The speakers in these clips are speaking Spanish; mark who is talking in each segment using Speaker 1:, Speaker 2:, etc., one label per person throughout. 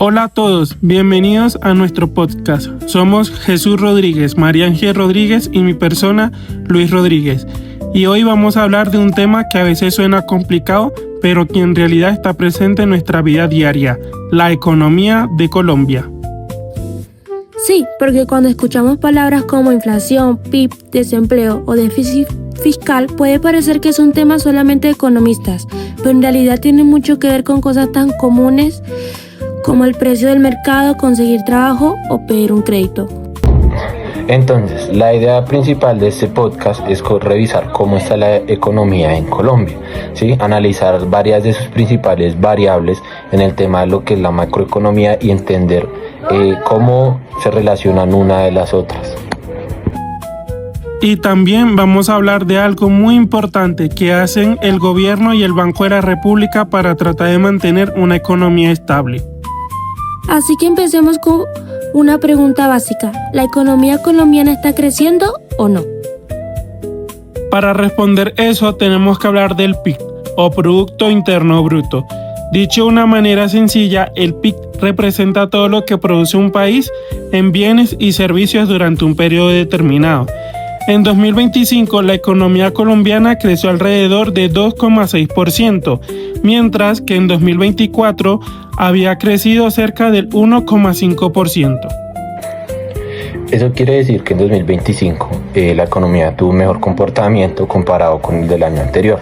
Speaker 1: Hola a todos, bienvenidos a nuestro podcast. Somos Jesús Rodríguez, María Ángel Rodríguez y mi persona, Luis Rodríguez. Y hoy vamos a hablar de un tema que a veces suena complicado, pero que en realidad está presente en nuestra vida diaria, la economía de Colombia.
Speaker 2: Sí, porque cuando escuchamos palabras como inflación, PIB, desempleo o déficit fiscal, puede parecer que es un tema solamente de economistas, pero en realidad tiene mucho que ver con cosas tan comunes como el precio del mercado, conseguir trabajo o pedir un crédito.
Speaker 3: Entonces, la idea principal de este podcast es revisar cómo está la economía en Colombia, ¿sí? Analizar varias de sus principales variables en el tema de lo que es la macroeconomía y entender cómo se relacionan una de las otras.
Speaker 1: Y también vamos a hablar de algo muy importante que hacen el gobierno y el Banco de la República para tratar de mantener una economía estable.
Speaker 2: Así que empecemos con una pregunta básica. ¿La economía colombiana está creciendo o no?
Speaker 1: Para responder eso tenemos que hablar del PIB, o Producto Interno Bruto. Dicho de una manera sencilla, el PIB representa todo lo que produce un país en bienes y servicios durante un periodo determinado. En 2025, la economía colombiana creció alrededor de 2,6%, mientras que en 2024 había crecido cerca del 1,5%.
Speaker 3: Eso quiere decir que en 2025 la economía tuvo un mejor comportamiento comparado con el del año anterior,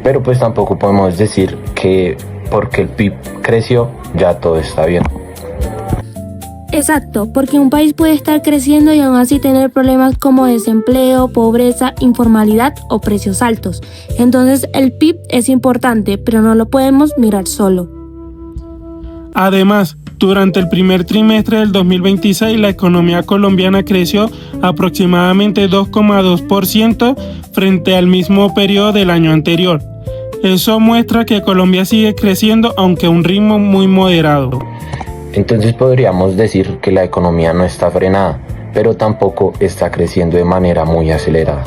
Speaker 3: pero pues tampoco podemos decir que porque el PIB creció ya todo está bien.
Speaker 2: Exacto, porque un país puede estar creciendo y aún así tener problemas como desempleo, pobreza, informalidad o precios altos. Entonces el PIB es importante, pero no lo podemos mirar solo.
Speaker 1: Además, durante el primer trimestre del 2026, la economía colombiana creció aproximadamente 2,2% frente al mismo periodo del año anterior. Eso muestra que Colombia sigue creciendo, aunque a un ritmo muy moderado.
Speaker 3: Entonces podríamos decir que la economía no está frenada, pero tampoco está creciendo de manera muy acelerada.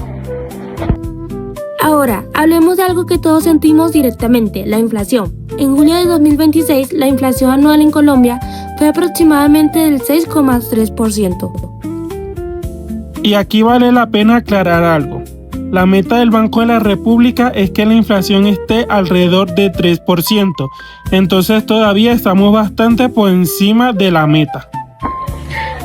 Speaker 2: Ahora, hablemos de algo que todos sentimos directamente, la inflación. En julio de 2026, la inflación anual en Colombia fue aproximadamente del 6,3%.
Speaker 1: Y aquí vale la pena aclarar algo. La meta del Banco de la República es que la inflación esté alrededor de 3%, entonces todavía estamos bastante por encima de la meta.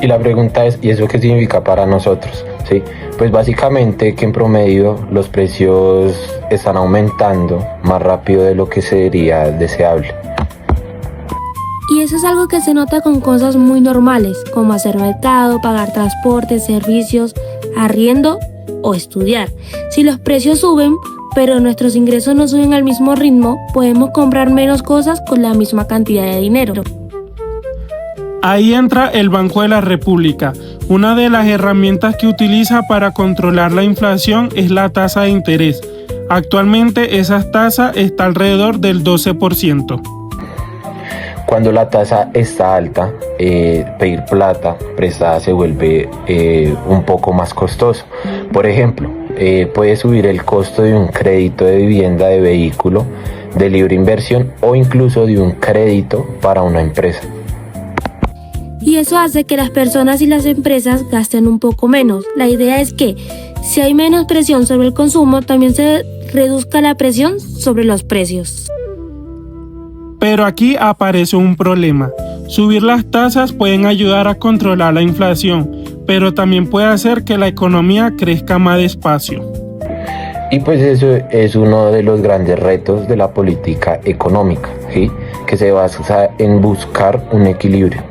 Speaker 3: Y la pregunta es, ¿y eso qué significa para nosotros? ¿Sí? Pues básicamente que en promedio los precios están aumentando más rápido de lo que sería deseable.
Speaker 2: Y eso es algo que se nota con cosas muy normales, como hacer mercado, pagar transporte, servicios, arriendo o estudiar. Si los precios suben, pero nuestros ingresos no suben al mismo ritmo, podemos comprar menos cosas con la misma cantidad de dinero.
Speaker 1: Ahí entra el Banco de la República. Una de las herramientas que utiliza para controlar la inflación es la tasa de interés. Actualmente esa tasa está alrededor del 12%.
Speaker 3: Cuando la tasa está alta, pedir plata prestada se vuelve un poco más costoso. Por ejemplo, puede subir el costo de un crédito de vivienda, de vehículo, de libre inversión o incluso de un crédito para una empresa.
Speaker 2: Y eso hace que las personas y las empresas gasten un poco menos. La idea es que si hay menos presión sobre el consumo, también se reduzca la presión sobre los precios.
Speaker 1: Pero aquí aparece un problema. Subir las tasas pueden ayudar a controlar la inflación, pero también puede hacer que la economía crezca más despacio.
Speaker 3: Y pues eso es uno de los grandes retos de la política económica, ¿sí? Que se basa en buscar un equilibrio.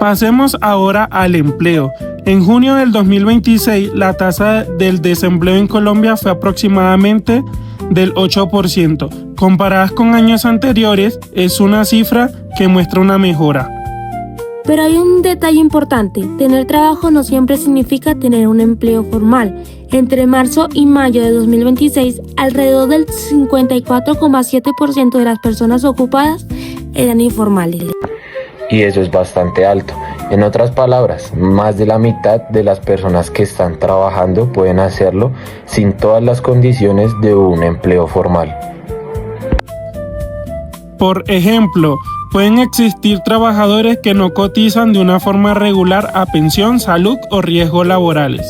Speaker 1: Pasemos ahora al empleo. En junio del 2026, la tasa del desempleo en Colombia fue aproximadamente del 8%. Comparadas con años anteriores, es una cifra que muestra una mejora.
Speaker 2: Pero hay un detalle importante. Tener trabajo no siempre significa tener un empleo formal. Entre marzo y mayo de 2026, alrededor del 54,7% de las personas ocupadas eran informales.
Speaker 3: Y eso es bastante alto. En otras palabras, más de la mitad de las personas que están trabajando pueden hacerlo sin todas las condiciones de un empleo formal.
Speaker 1: Por ejemplo, pueden existir trabajadores que no cotizan de una forma regular a pensión, salud o riesgos laborales.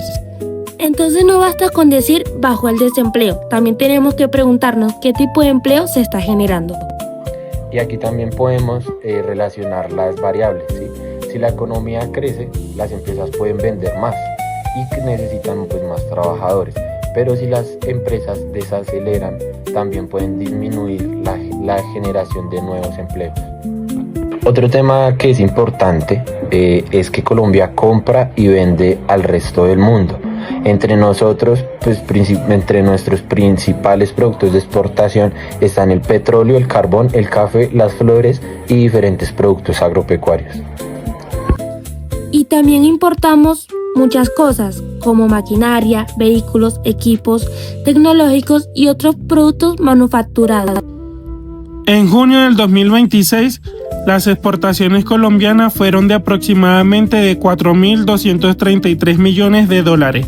Speaker 2: Entonces no basta con decir bajo el desempleo, también tenemos que preguntarnos qué tipo de empleo se está generando.
Speaker 3: Y aquí también podemos relacionar las variables, ¿sí? Si la economía crece, las empresas pueden vender más y que necesitan pues, más trabajadores. Pero si las empresas desaceleran, también pueden disminuir la generación de nuevos empleos. Otro tema que es importante es que Colombia compra y vende al resto del mundo. Entre nosotros, pues, entre nuestros principales productos de exportación están el petróleo, el carbón, el café, las flores y diferentes productos agropecuarios.
Speaker 2: Y también importamos muchas cosas, como maquinaria, vehículos, equipos tecnológicos y otros productos manufacturados.
Speaker 1: En junio del 2026, las exportaciones colombianas fueron de aproximadamente de 4.233 millones de dólares.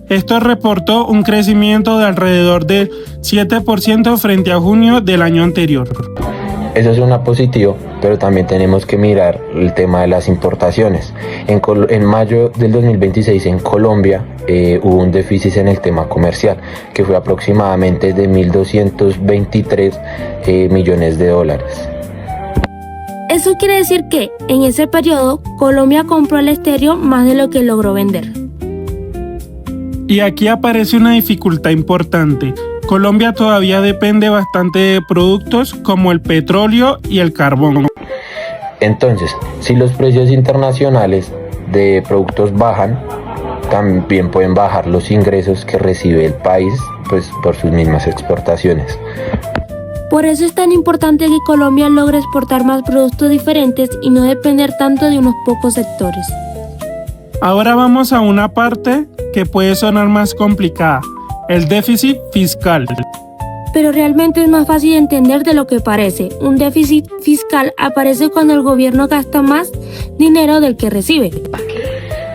Speaker 1: Esto reportó un crecimiento de alrededor del 7% frente a junio del año anterior.
Speaker 3: Eso suena positivo, pero también tenemos que mirar el tema de las importaciones. En mayo del 2026 en Colombia hubo un déficit en el tema comercial, que fue aproximadamente de 1.223 millones de dólares.
Speaker 2: Eso quiere decir que, en ese periodo, Colombia compró al exterior más de lo que logró vender.
Speaker 1: Y aquí aparece una dificultad importante. Colombia todavía depende bastante de productos como el petróleo y el carbón.
Speaker 3: Entonces, si los precios internacionales de productos bajan, también pueden bajar los ingresos que recibe el país pues, por sus mismas exportaciones.
Speaker 2: Por eso es tan importante que Colombia logre exportar más productos diferentes y no depender tanto de unos pocos sectores.
Speaker 1: Ahora vamos a una parte que puede sonar más complicada, el déficit fiscal.
Speaker 2: Pero realmente es más fácil de entender de lo que parece. Un déficit fiscal aparece cuando el gobierno gasta más dinero del que recibe.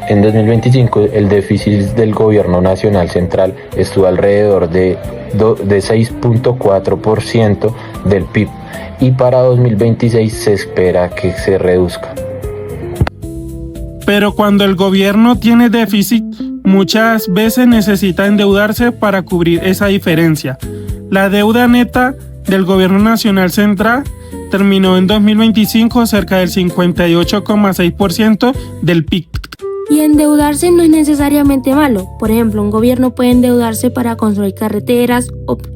Speaker 3: En 2025 el déficit del gobierno nacional central estuvo alrededor de 6.4% del PIB y para 2026 se espera que se reduzca.
Speaker 1: Pero cuando el gobierno tiene déficit, muchas veces necesita endeudarse para cubrir esa diferencia. La deuda neta del gobierno nacional central terminó en 2025 cerca del 58,6% del PIB.
Speaker 2: Y endeudarse no es necesariamente malo. Por ejemplo, un gobierno puede endeudarse para construir carreteras,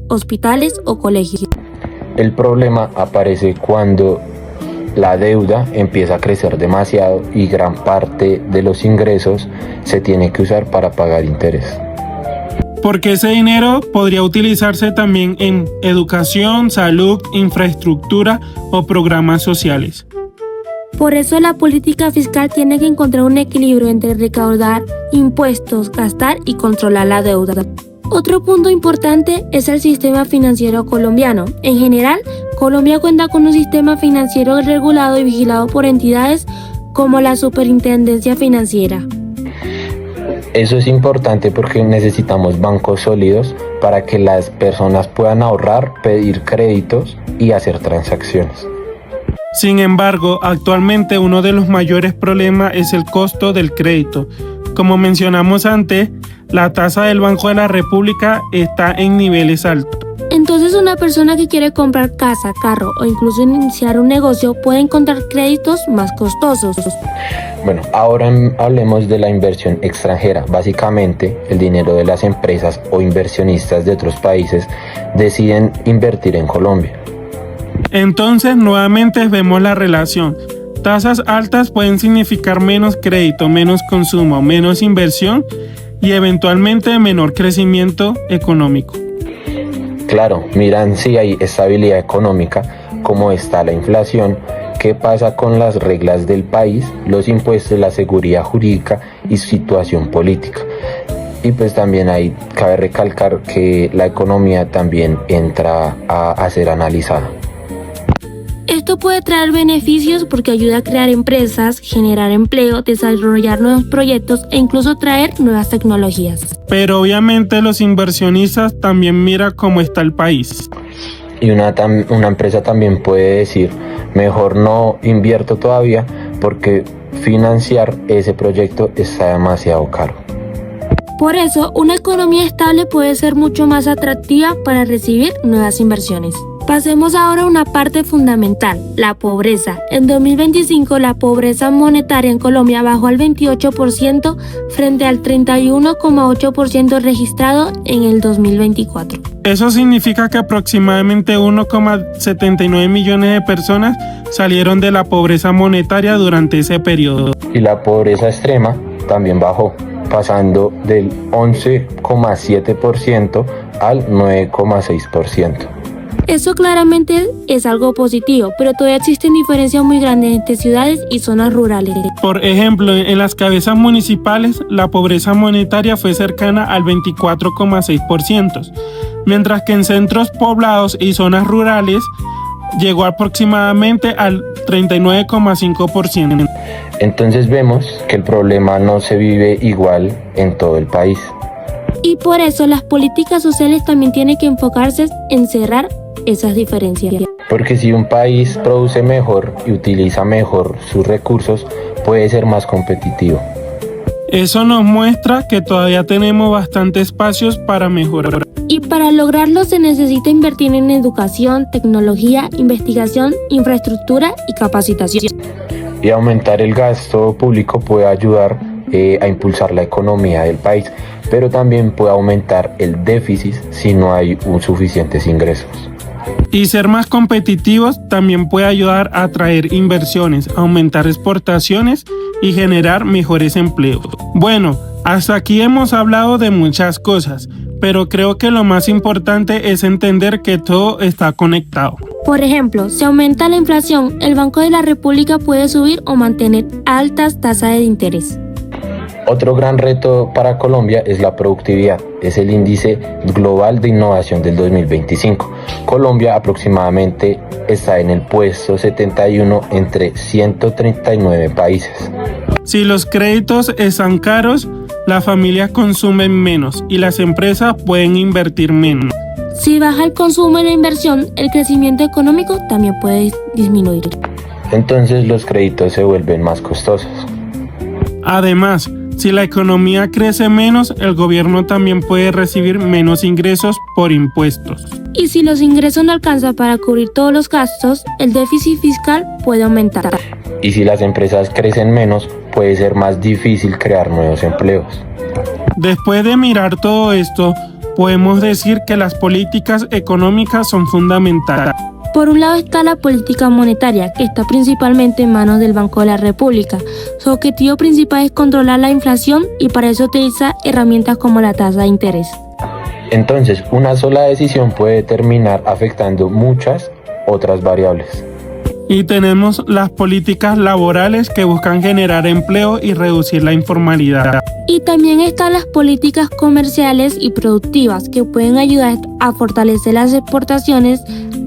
Speaker 2: hospitales o colegios.
Speaker 3: El problema aparece cuando la deuda empieza a crecer demasiado y gran parte de los ingresos se tiene que usar para pagar interés.
Speaker 1: Porque ese dinero podría utilizarse también en educación, salud, infraestructura o programas sociales.
Speaker 2: Por eso la política fiscal tiene que encontrar un equilibrio entre recaudar impuestos, gastar y controlar la deuda. Otro punto importante es el sistema financiero colombiano. En general, Colombia cuenta con un sistema financiero regulado y vigilado por entidades como la Superintendencia Financiera.
Speaker 3: Eso es importante porque necesitamos bancos sólidos para que las personas puedan ahorrar, pedir créditos y hacer transacciones.
Speaker 1: Sin embargo, actualmente uno de los mayores problemas es el costo del crédito. Como mencionamos antes, la tasa del Banco de la República está en niveles altos.
Speaker 2: Entonces una persona que quiere comprar casa, carro o incluso iniciar un negocio puede encontrar créditos más costosos.
Speaker 3: Bueno, ahora hablemos de la inversión extranjera. Básicamente, el dinero de las empresas o inversionistas de otros países deciden invertir en Colombia.
Speaker 1: Entonces, nuevamente vemos la relación. Tasas altas pueden significar menos crédito, menos consumo, menos inversión y eventualmente menor crecimiento económico.
Speaker 3: Claro, miran si hay estabilidad económica, cómo está la inflación, qué pasa con las reglas del país, los impuestos, la seguridad jurídica y situación política. Y pues también ahí cabe recalcar que la economía también entra a ser analizada.
Speaker 2: Esto puede traer beneficios porque ayuda a crear empresas, generar empleo, desarrollar nuevos proyectos e incluso traer nuevas tecnologías.
Speaker 1: Pero obviamente los inversionistas también miran cómo está el país.
Speaker 3: Y una empresa también puede decir, mejor no invierto todavía porque financiar ese proyecto está demasiado caro.
Speaker 2: Por eso, una economía estable puede ser mucho más atractiva para recibir nuevas inversiones. Pasemos ahora a una parte fundamental, la pobreza. En 2025, la pobreza monetaria en Colombia bajó al 28% frente al 31,8% registrado en el 2024.
Speaker 1: Eso significa que aproximadamente 1,79 millones de personas salieron de la pobreza monetaria durante ese periodo.
Speaker 3: Y la pobreza extrema también bajó, pasando del 11,7% al 9,6%.
Speaker 2: Eso claramente es algo positivo, pero todavía existen diferencias muy grandes entre ciudades y zonas rurales.
Speaker 1: Por ejemplo, en las cabezas municipales, la pobreza monetaria fue cercana al 24,6%, mientras que en centros poblados y zonas rurales llegó aproximadamente al 39,5%.
Speaker 3: Entonces vemos que el problema no se vive igual en todo el país.
Speaker 2: Y por eso las políticas sociales también tienen que enfocarse en cerrar esas diferencias.
Speaker 3: Porque si un país produce mejor y utiliza mejor sus recursos, puede ser más competitivo.
Speaker 1: Eso nos muestra que todavía tenemos bastantes espacios para mejorar.
Speaker 2: Y para lograrlo se necesita invertir en educación, tecnología, investigación, infraestructura y capacitación.
Speaker 3: Y aumentar el gasto público puede ayudar a impulsar la economía del país, pero también puede aumentar el déficit si no hay suficientes ingresos.
Speaker 1: Y ser más competitivos también puede ayudar a atraer inversiones, aumentar exportaciones y generar mejores empleos. Bueno, hasta aquí hemos hablado de muchas cosas, pero creo que lo más importante es entender que todo está conectado.
Speaker 2: Por ejemplo, si aumenta la inflación, el Banco de la República puede subir o mantener altas tasas de interés.
Speaker 3: Otro gran reto para Colombia es la productividad. Es el índice global de innovación del 2025. Colombia aproximadamente está en el puesto 71 entre 139 países.
Speaker 1: Si los créditos están caros, las familias consumen menos y las empresas pueden invertir menos.
Speaker 2: Si baja el consumo y la inversión, el crecimiento económico también puede disminuir.
Speaker 3: Entonces los créditos se vuelven más costosos.
Speaker 1: Además, si la economía crece menos, el gobierno también puede recibir menos ingresos por impuestos.
Speaker 2: Y si los ingresos no alcanzan para cubrir todos los gastos, el déficit fiscal puede aumentar.
Speaker 3: Y si las empresas crecen menos, puede ser más difícil crear nuevos empleos.
Speaker 1: Después de mirar todo esto, podemos decir que las políticas económicas son fundamentales.
Speaker 2: Por un lado está la política monetaria, que está principalmente en manos del Banco de la República. Su objetivo principal es controlar la inflación y para eso utiliza herramientas como la tasa de interés.
Speaker 3: Entonces, una sola decisión puede terminar afectando muchas otras variables.
Speaker 1: Y tenemos las políticas laborales que buscan generar empleo y reducir la informalidad.
Speaker 2: Y también están las políticas comerciales y productivas que pueden ayudar a fortalecer las exportaciones,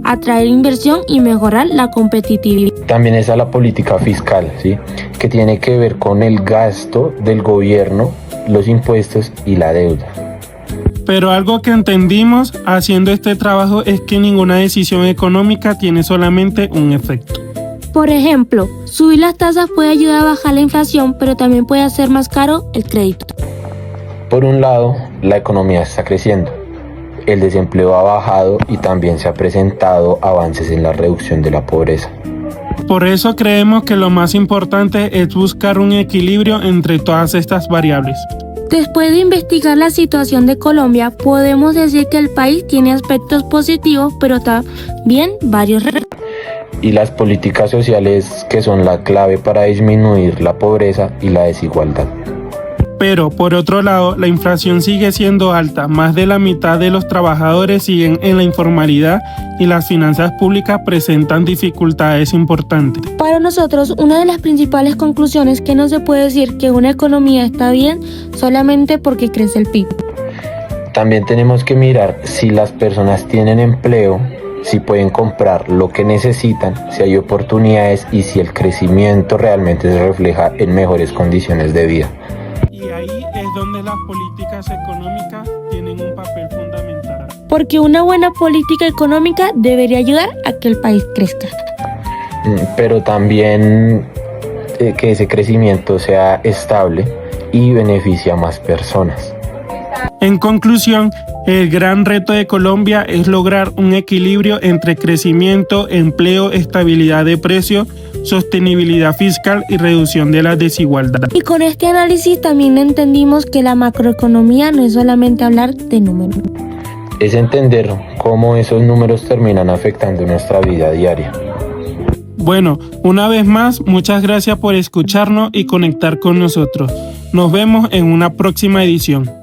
Speaker 2: atraer inversión y mejorar la competitividad.
Speaker 3: También está la política fiscal, ¿sí? Que tiene que ver con el gasto del gobierno, los impuestos y la deuda.
Speaker 1: Pero algo que entendimos haciendo este trabajo es que ninguna decisión económica tiene solamente un efecto.
Speaker 2: Por ejemplo, subir las tasas puede ayudar a bajar la inflación, pero también puede hacer más caro el crédito.
Speaker 3: Por un lado, la economía está creciendo, el desempleo ha bajado y también se han presentado avances en la reducción de la pobreza.
Speaker 1: Por eso creemos que lo más importante es buscar un equilibrio entre todas estas variables.
Speaker 2: Después de investigar la situación de Colombia, podemos decir que el país tiene aspectos positivos, pero también varios retos.
Speaker 3: Y las políticas sociales que son la clave para disminuir la pobreza y la desigualdad.
Speaker 1: Pero, por otro lado, la inflación sigue siendo alta. Más de la mitad de los trabajadores siguen en la informalidad y las finanzas públicas presentan dificultades importantes.
Speaker 2: Para nosotros, una de las principales conclusiones es que no se puede decir que una economía está bien solamente porque crece el PIB.
Speaker 3: También tenemos que mirar si las personas tienen empleo, si pueden comprar lo que necesitan, si hay oportunidades y si el crecimiento realmente se refleja en mejores condiciones de vida.
Speaker 1: Y ahí es donde las políticas económicas tienen un papel fundamental.
Speaker 2: porque una buena política económica debería ayudar a que el país crezca.
Speaker 3: Pero también que ese crecimiento sea estable y beneficie a más personas.
Speaker 1: En conclusión, el gran reto de Colombia es lograr un equilibrio entre crecimiento, empleo, estabilidad de precios, sostenibilidad fiscal y reducción de la desigualdad.
Speaker 2: Y con este análisis también entendimos que la macroeconomía no es solamente hablar de números.
Speaker 3: Es entender cómo esos números terminan afectando nuestra vida diaria.
Speaker 1: Bueno, una vez más, muchas gracias por escucharnos y conectar con nosotros. Nos vemos en una próxima edición.